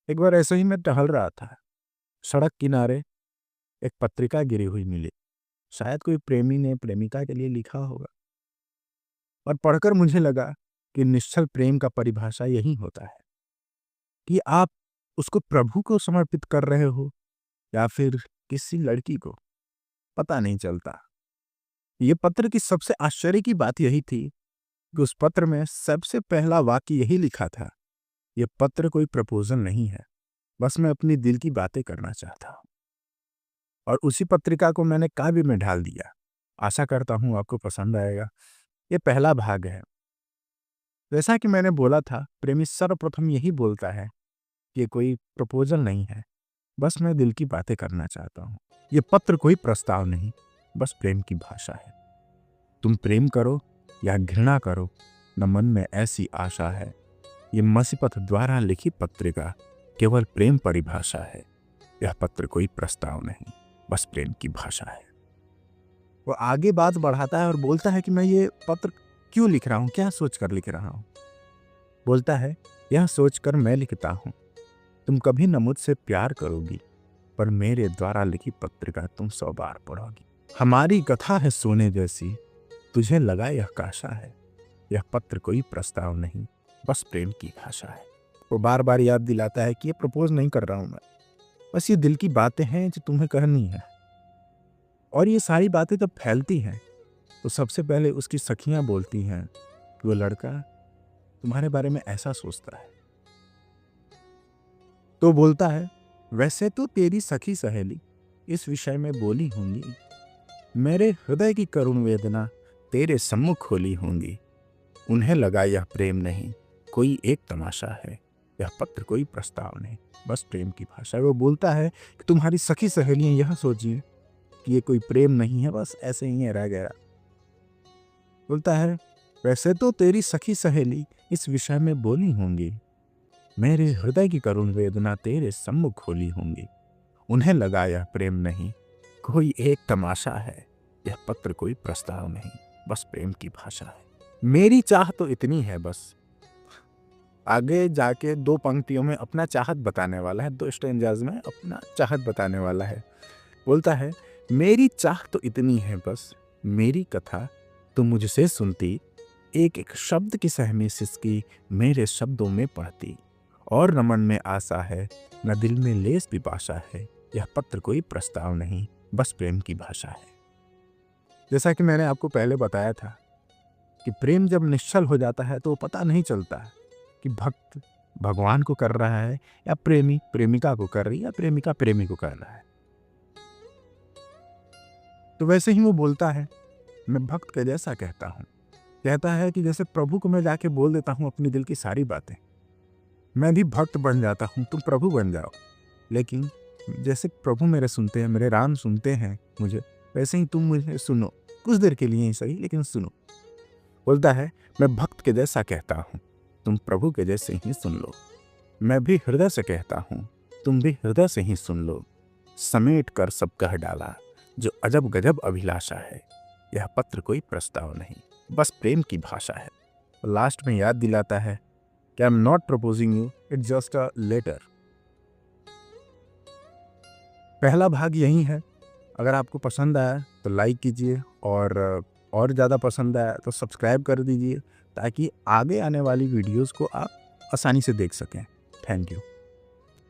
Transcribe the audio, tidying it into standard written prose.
एक बार ऐसे ही मैं टहल रहा था। सड़क किनारे एक पत्रिका गिरी हुई मिली। शायद कोई प्रेमी ने प्रेमिका के लिए लिखा होगा। और पढ़कर मुझे लगा कि निश्चल प्रेम का परिभाषा यही होता है कि आप उसको प्रभु को समर्पित कर रहे हो या फिर किसी लड़की को, पता नहीं चलता। ये पत्र की सबसे आश्चर्य की बात यही थी कि उस पत्र में सबसे पहला वाक्य यही लिखा था, ये पत्र कोई प्रपोजल नहीं है, बस मैं अपनी दिल की बातें करना चाहता हूँ। और उसी पत्रिका को मैंने काव्य में ढाल दिया। आशा करता हूँ आपको पसंद आएगा। ये पहला भाग है। जैसा कि मैंने बोला था, प्रेमी सर्वप्रथम यही बोलता है कि ये कोई प्रपोजल नहीं है, बस मैं दिल की बातें करना चाहता हूँ। ये पत्र कोई प्रस्ताव नहीं, बस प्रेम की भाषा है। तुम प्रेम करो या घृणा करो, न मन में ऐसी आशा है। ये मसीपथ द्वारा लिखी पत्रिका केवल प्रेम परिभाषा है। यह पत्र कोई प्रस्ताव नहीं, बस प्रेम की भाषा है। वो आगे बात बढ़ाता है और बोलता है कि मैं ये पत्र क्यों लिख रहा हूँ, क्या सोचकर लिख रहा हूँ। बोलता है, यह सोचकर मैं लिखता हूँ, तुम कभी न मुझसे प्यार करोगी, पर मेरे द्वारा लिखी पत्रिका तुम 100 बार पढ़ोगी। हमारी कथा है सोने जैसी, तुझे लगा यह काशा है। यह पत्र कोई प्रस्ताव नहीं, बस प्रेम की भाषा है। वो बार बार याद दिलाता है कि ये प्रपोज नहीं कर रहा हूं मैं, बस ये दिल की बातें हैं जो तुम्हें करनी है। और ये सारी बातें जब फैलती हैं तो सबसे पहले उसकी सखियां बोलती हैं कि वो लड़का तुम्हारे बारे में ऐसा सोचता है। तो बोलता है, वैसे तो तेरी सखी सहेली इस विषय में बोली होंगी, मेरे हृदय की करुण वेदना तेरे सम्मुख खोली होंगी। उन्हें लगा यह प्रेम नहीं, कोई एक तमाशा है। यह पत्र कोई प्रस्ताव नहीं, बस प्रेम की भाषा है। वो बोलता है कि तुम्हारी सखी सहेलियां यह सोचिए कि ये कोई प्रेम नहीं है, बस ऐसे ही है रह गया। बोलता है, वैसे तो तेरी सखी सहेली इस विषय में बोली होंगी, मेरे हृदय की करुण वेदना तेरे सम्मुख खोली होंगी। उन्हें लगा यह प्रेम नहीं, कोई एक तमाशा है। यह पत्र कोई प्रस्ताव नहीं, बस प्रेम की भाषा है। मेरी चाह तो इतनी है बस। आगे जाके 2 पंक्तियों में अपना चाहत बताने वाला है, 2 स्टेंजाज में अपना चाहत बताने वाला है। बोलता है, मेरी चाह तो इतनी है बस, मेरी कथा तो मुझसे सुनती, एक एक शब्द की सहमी सिसकी मेरे शब्दों में पढ़ती। और न मन में आशा है, न दिल में लेस पिपाशा है। यह पत्र कोई प्रस्ताव नहीं, बस प्रेम की भाषा है। जैसा कि मैंने आपको पहले बताया था कि प्रेम जब निश्चल हो जाता है तो पता नहीं चलता है कि भक्त भगवान को कर रहा है या प्रेमी प्रेमिका को कर रही है या प्रेमिका प्रेमी को कर रहा है। तो वैसे ही वो बोलता है, मैं भक्त के जैसा कहता हूँ। कहता है कि जैसे प्रभु को मैं जाके बोल देता हूँ अपनी दिल की सारी बातें, मैं भी भक्त बन जाता हूँ, तुम प्रभु बन जाओ। लेकिन जैसे प्रभु मेरे सुनते हैं, मेरे राम सुनते हैं मुझे, वैसे ही तुम मुझे सुनो, कुछ देर के लिए ही सही, लेकिन सुनो। बोलता है, मैं भक्त के जैसा कहता हूँ, तुम प्रभु के जैसे ही सुन लो। मैं भी हृदय से कहता हूँ, तुम भी हृदय से ही सुन लो। समेट कर सब कह डाला, जो अजब गजब अभिलाषा है। यह पत्र कोई प्रस्ताव नहीं, बस प्रेम की भाषा है। लास्ट में याद दिलाता है कि I am not proposing you, it's just a letter. पहला भाग यही है। अगर आपको पसंद आया तो लाइक कीजिए, और ज़्यादा पसंद आया तो सब्सक्राइब कर दीजिए, ताकि आगे आने वाली वीडियोस को आप आसानी से देख सकें। Thank you.